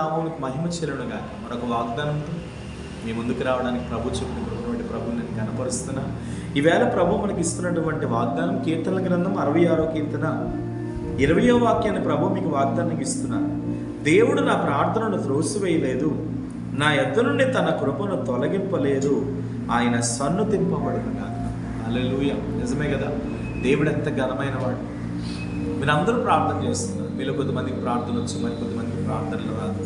నామమునకు మహిమ చెల్లును గాక. మరొక వాగ్దానంతో మీ ముందుకు రావడానికి ప్రభు చెప్పిన కృపటువంటి ప్రభుని నేను కనపరుస్తున్నా. ఈవేళ ప్రభు మనకి ఇస్తున్నటువంటి వాగ్దానం కీర్తనల గ్రంథం 66వ కీర్తన 20వ వాక్యాన్ని ప్రభు మీకు వాగ్దానానికి ఇస్తున్నాను. దేవుడు నా ప్రార్థనను త్రోసివేయలేదు, నా యొద్ద నుండి తన కృపను తొలగింపలేదు, ఆయన సన్నుతింపబడును గాక. హల్లెలూయా. నిజమే కదా, దేవుడు ఎంత ఘనమైన వాడు. మీరు అందరూ ప్రార్థన చేస్తున్నారు. మీలో కొద్దిమందికి ప్రార్థన వచ్చు, మరి కొద్దిమందికి ప్రార్థనలు రాదు.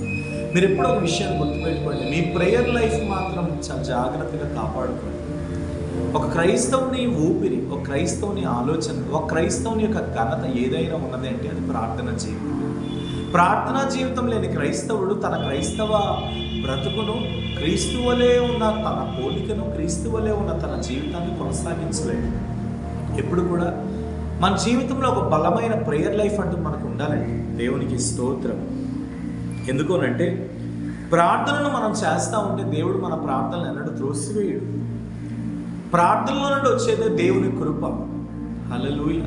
మీరు ఎప్పుడో ఒక విషయాన్ని గుర్తుపెట్టుకోండి, మీ ప్రేయర్ లైఫ్ మాత్రం చాలా జాగ్రత్తగా కాపాడుకోండి. ఒక క్రైస్తవుని ఊపిరి, ఒక క్రైస్తవుని ఆలోచన, ఒక క్రైస్తవుని యొక్క ఘనత ఏదైనా ఉన్నది అంటే అది ప్రార్థన జీవితం. ప్రార్థనా జీవితం లేని క్రైస్తవుడు తన క్రైస్తవ బ్రతుకును, క్రీస్తు వలె ఉన్న తన పోలికను, క్రీస్తు వలె ఉన్న తన జీవితాన్ని కొనసాగించలేడు. ఎప్పుడు కూడా మన జీవితంలో ఒక బలమైన ప్రేయర్ లైఫ్ అంటూ మనకు ఉండాలండి. దేవునికి స్తోత్రం. ఎందుకోనంటే ప్రార్థనను మనం చేస్తూ ఉంటే దేవుడు మన ప్రార్థనలు ఎన్నడూ త్రోసివేయడు. ప్రార్థనలో నుండి వచ్చేదే దేవుని కృప. హల్లెలూయా.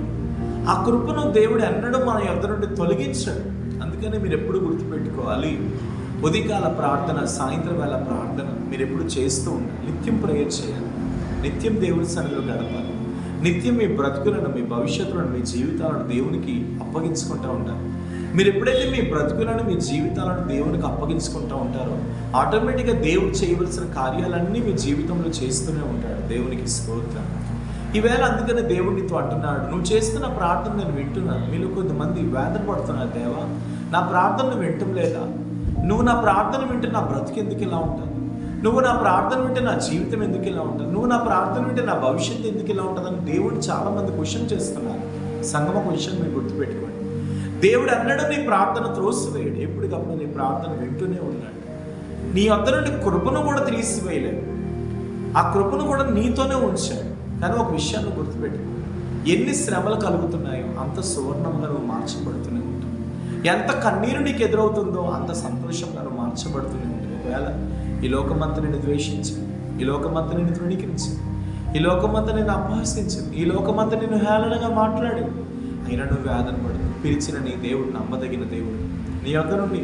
ఆ కృపను దేవుడు ఎన్నడూ మన యొద్ద నుండి తొలగించడు. అందుకని మీరు ఎప్పుడు గుర్తుపెట్టుకోవాలి, ఉదయకాల ప్రార్థన, సాయంత్రం వేళ ప్రార్థన మీరు ఎప్పుడు చేస్తూ ఉండాలి. నిత్యం ప్రేయర్ చేయాలి, నిత్యం దేవుని సన్నిధిలో గడపాలి, నిత్యం మీ బ్రతుకులను, మీ భవిష్యత్తులను, మీ జీవితాలను దేవునికి అప్పగించుకుంటూ ఉండాలి. మీరు ఎప్పుడైతే మీ బ్రతుకులను, మీ జీవితాలను దేవునికి అప్పగించుకుంటూ ఉంటారో ఆటోమేటిక్గా దేవుడు చేయవలసిన కార్యాలన్నీ మీ జీవితంలో చేస్తూనే ఉంటాడు. దేవునికి స్తోత్రం. ఈవేళ అందుకనే దేవుడు నీతో అంటున్నాడు, నువ్వు చేస్తున్న ప్రార్థన నేను వింటున్నాను. మీలో కొద్దిమంది వేదన పడుతున్నారు, దేవా నా ప్రార్థన వింటం లేదా, నువ్వు నా ప్రార్థన వింటే నా బ్రతుకు ఎందుకు ఇలా ఉంటుంది, నువ్వు నా ప్రార్థన వింటే నా జీవితం ఎందుకు ఇలా ఉంటుంది, నువ్వు నా ప్రార్థన వింటే నా భవిష్యత్తు ఎందుకు ఇలా ఉంటుందని దేవుడు చాలామంది క్వశ్చన్ చేస్తున్నారు. సంగమ క్వశ్చన్ మీరు గుర్తుపెట్టుకోండి. దేవుడు అన్నడు నీ ప్రార్థన త్రోసివేయడు. ఎప్పటికప్పుడు నీ ప్రార్థన వింటూనే ఉన్నాడు. నీ వద్ద నుండి కృపను కూడా తీసివేయలేదు, ఆ కృపను కూడా నీతోనే ఉంచాడు. కానీ ఒక విషయాన్ని గుర్తుపెట్టుకో, ఎన్ని శ్రమలు కలుగుతున్నాయో అంత సువర్ణంగా నువ్వు మార్చబడుతూనే ఉంటావు. ఎంత కన్నీరు నీకు ఎదురవుతుందో అంత సంతోషంగా నువ్వు మార్చబడుతూనే ఉంటావు. ఒకవేళ ఈ లోకమంతా నిన్ను ద్వేషించింది, ఈ లోకమంతా నిన్ను తృణీకరించింది, ఈ లోకమంతా నిన్ను అపహసించింది, ఈ లోకమంతా నిన్ను హేళనగా మాట్లాడింది, అయినా నువ్వు వేదన పడు. పిలిచిన నీ దేవుడు నమ్మదగిన దేవుడు. నీ యొద్ద నుండి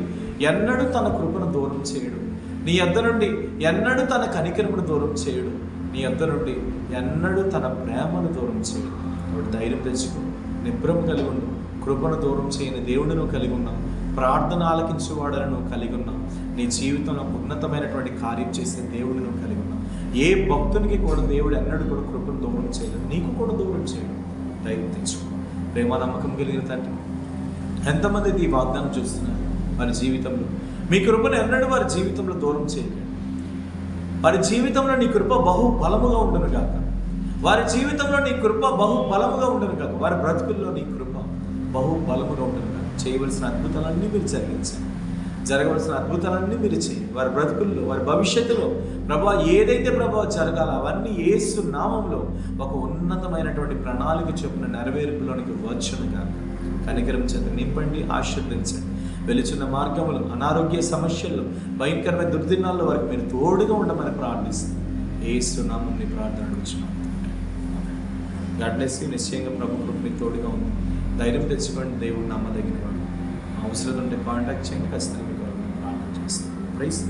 ఎన్నడూ తన కృపను దూరం చేయడు, నీ యొద్ద నుండి ఎన్నడూ తన కనికరమును దూరం చేయడు, నీ యొద్ద నుండి ఎన్నడూ తన ప్రేమను దూరం చేయడు. కాబట్టి ధైర్యం తెచ్చుకో, నిబ్రం కలిగి ఉండు. కృపను దూరం చేయని దేవుడిని నువ్వు కలిగి ఉన్నావు, ప్రార్థన ఆలకించేవాడని నువ్వు కలిగి ఉన్నావు, నీ జీవితంలో ఉన్నతమైనటువంటి కార్యం చేసే దేవుడిని నువ్వు కలిగి ఉన్నావు. ఏ భక్తునికి కూడా దేవుడు ఎన్నడూ కూడా కృపను దూరం చేయలేదు, నీకు కూడా దూరం చేయడు. ధైర్యం తెచ్చుకో. ప్రేమ నమ్మకం కలిగిన తండ్రి, ఎంతమంది ఈ వాగ్దానం చూస్తున్నారు వారి జీవితంలో మీ కృపను ఎన్నడూ వారి జీవితంలో దూరం చేయలేదు. వారి జీవితంలో నీ కృప బహు బలముగా ఉండను కాక, వారి జీవితంలో నీ కృప బహు బలముగా ఉండను కాక, వారి బ్రతుకుల్లో నీ కృప బహు బలముగా ఉండను కాక. చేయవలసిన అద్భుతాలన్నీ మీరు జరిగించండి, జరగవలసిన అద్భుతాలన్నీ మీరు చేయండి. వారి బ్రతుకుల్లో, వారి భవిష్యత్తులో ప్రభా ఏదైతే ప్రభావ జరగాలో అవన్నీ యేసు నామంలో ఒక ఉన్నతమైనటువంటి ప్రణాళిక చొప్పున నెరవేర్పులోనికి వచ్చును కాక. కనికరం చేత నింపండి, ఆశీర్వదించండి. వెలుచున్న మార్గంలో, అనారోగ్య సమస్యల్లో, భయంకరమైన దుర్దినాల్లో వారికి మీరు తోడుగా ఉండమని ప్రార్థిస్తాం. యేసు నామం నీ ప్రార్థన అడుగుచున్నాం. God bless you. నిశ్చయంగా ప్రభు కృప మీకు తోడుగా ఉంది. ధైర్యం తెచ్చుకోండి. దేవుడు నమ్మదగిన వాడు. అవసరం ఉంటే కాంటాక్ట్ చేయండి. ఖచ్చితంగా మీకు ప్రార్థన చేస్తాం. ప్రైజ్.